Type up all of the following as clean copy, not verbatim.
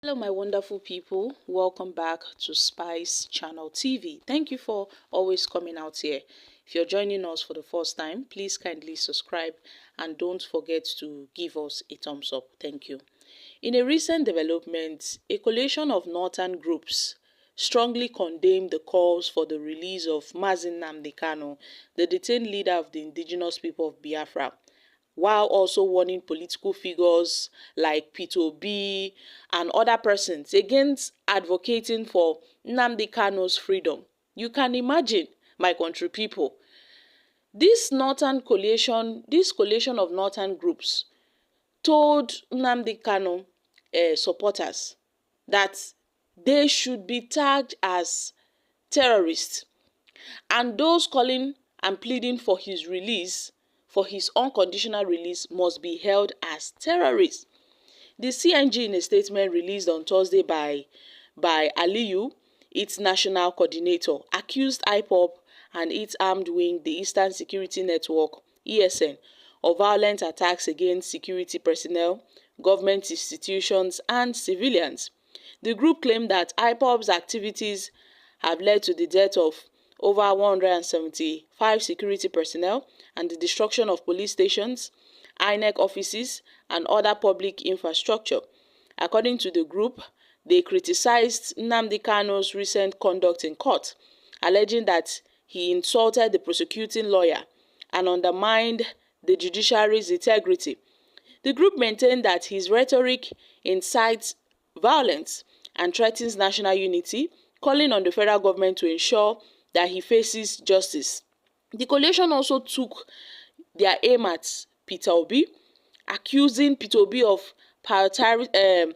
Hello my wonderful people, welcome back to Spice Channel TV. Thank you for always coming out here. If you're joining us for the first time, please kindly subscribe and don't forget to give us a thumbs up. Thank you. In a recent development, a coalition of northern groups strongly condemned the calls for the release of Nnamdi Kanu, the detained leader of the indigenous people of Biafra, while also warning political figures like Peter Obi and other persons against advocating for Nnamdi Kanu's freedom. You can imagine, my country people, this coalition of northern groups told Nnamdi Kanu supporters that they should be tagged as terrorists, and those calling and pleading for his release, for his unconditional release, must be held as terrorists. The CNG, in a statement released on Thursday by Aliyu, its national coordinator, accused IPOB and its armed wing, the Eastern Security Network (ESN), of violent attacks against security personnel, government institutions, and civilians. The group claimed that IPOB's activities have led to the death of over 175 security personnel and the destruction of police stations, INEC offices, and other public infrastructure. According to the group, they criticized Nnamdi Kanu's recent conduct in court, alleging that he insulted the prosecuting lawyer and undermined the judiciary's integrity. The group maintained that his rhetoric incites violence and threatens national unity, calling on the federal government to ensure that he faces justice. The coalition also took their aim at Peter Obi, accusing Peter Obi of prioritizing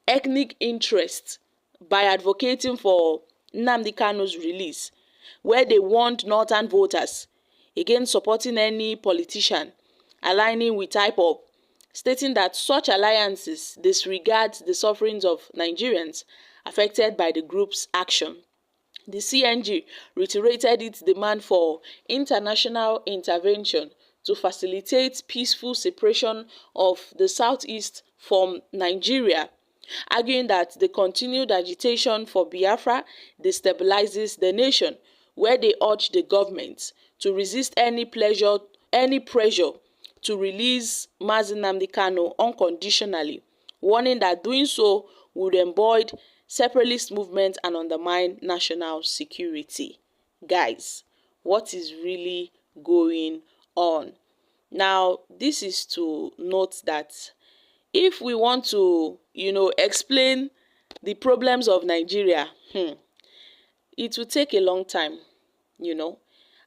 ethnic interests by advocating for Nnamdi Kanu's release, where they warned northern voters against supporting any politician aligning with IPOB, stating that such alliances disregard the sufferings of Nigerians affected by the group's action. The CNG reiterated its demand for international intervention to facilitate peaceful separation of the southeast from Nigeria, arguing that the continued agitation for Biafra destabilizes the nation, where they urge the government to resist any pressure to release Nnamdi Kanu unconditionally, warning that doing so would embody separatist movement and undermine national security. Guys, what is really going on? Now, this is to note that if we want to, explain the problems of Nigeria, it will take a long time,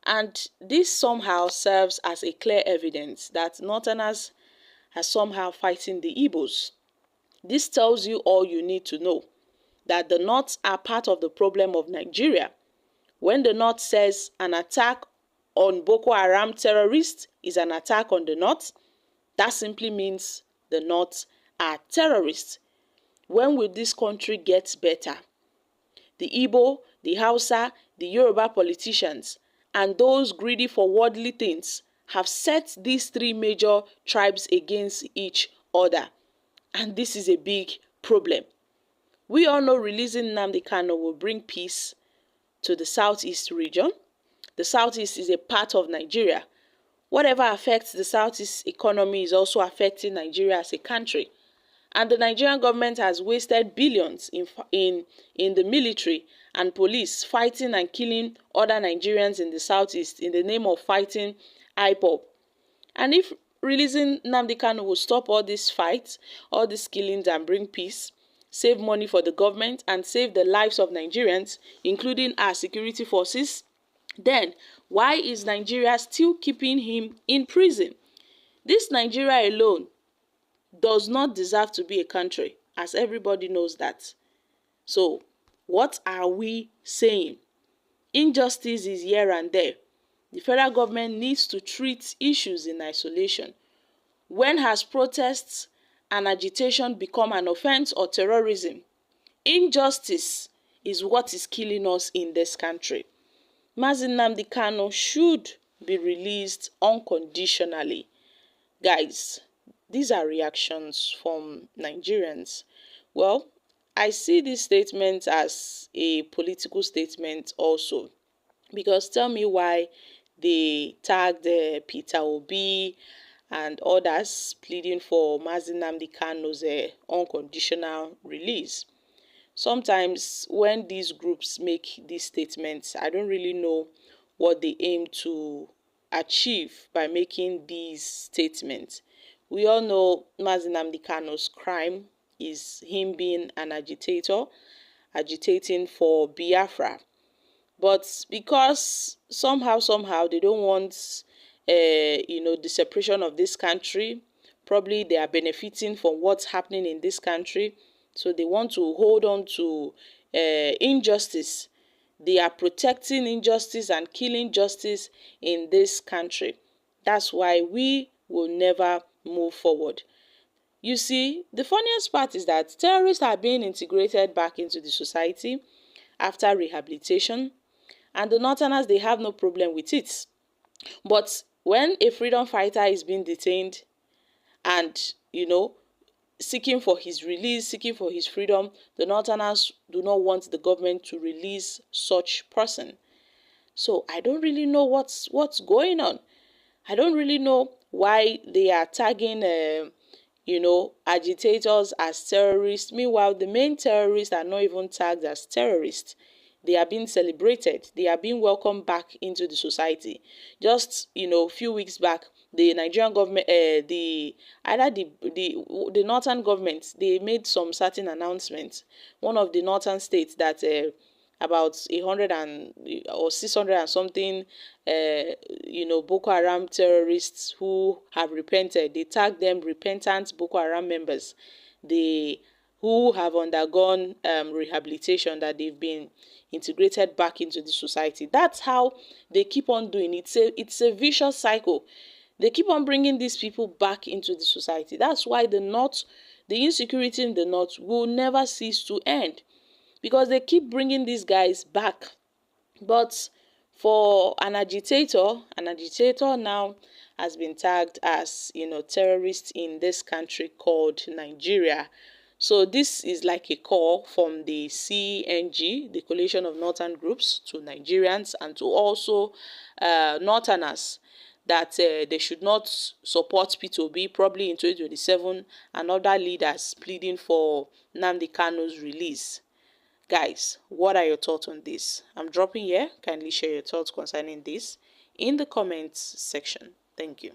and this somehow serves as a clear evidence that Northerners are somehow fighting the Igbos. This tells you all you need to know, that the North are part of the problem of Nigeria. When the North says an attack on Boko Haram terrorists is an attack on the North, that simply means the North are terrorists. When will this country get better? The Igbo, the Hausa, the Yoruba politicians, and those greedy for worldly things have set these three major tribes against each other. And this is a big problem. We all know releasing Nnamdi Kanu will bring peace to the southeast region. The southeast is a part of Nigeria. Whatever affects the southeast economy is also affecting Nigeria as a country. And the Nigerian government has wasted billions in the military and police fighting and killing other Nigerians in the southeast in the name of fighting IPOB. And if releasing Nnamdi Kanu will stop all these fights, all these killings, and bring peace, save money for the government, and save the lives of Nigerians, including our security forces, then why is Nigeria still keeping him in prison? This Nigeria alone does not deserve to be a country, as everybody knows that. So, what are we saying? Injustice is here and there. The federal government needs to treat issues in isolation. When has protests and agitation become an offense or terrorism? Injustice is what is killing us in this country. Nnamdi Kanu should be released unconditionally. Guys, these are reactions from Nigerians. Well, I see this statement as a political statement also, because tell me why they tagged Peter Obi and others pleading for Mazi Nnamdi Kanu's unconditional release. Sometimes when these groups make these statements, I don't really know what they aim to achieve by making these statements. We all know Mazi Nnamdi Kanu's crime is him being an agitator, agitating for Biafra. But because somehow they don't want the separation of this country, probably they are benefiting from what's happening in this country, so they want to hold on to injustice. They are protecting injustice and killing justice in this country. That's why we will never move forward. You see, the funniest part is that terrorists are being integrated back into the society after rehabilitation, and the Northerners, they have no problem with it. But when a freedom fighter is being detained and, seeking for his release, seeking for his freedom, the Northerners do not want the government to release such person. So I don't really know what's going on. I don't really know why they are tagging agitators as terrorists. Meanwhile, the main terrorists are not even tagged as terrorists. They are being celebrated. They are being welcomed back into the society. Just a few weeks back, the Nigerian government, the northern government, they made some certain announcements. One of the northern states that about 600 and something, Boko Haram terrorists who have repented. They tag them repentant Boko Haram members. Who have undergone rehabilitation, that they've been integrated back into the society. That's how they keep on doing it. It's a vicious cycle. They keep on bringing these people back into the society. That's why the insecurity in the north will never cease to end, because they keep bringing these guys back. But for an agitator now has been tagged as terrorist in this country called Nigeria. So this is like a call from the CNG, the Coalition of Northern Groups, to Nigerians and to also Northerners, that they should not support P2B probably in 2027, and other leaders pleading for Nnamdi Kanu's release. Guys, what are your thoughts on this? I'm dropping here. Kindly share your thoughts concerning this in the comments section. Thank you.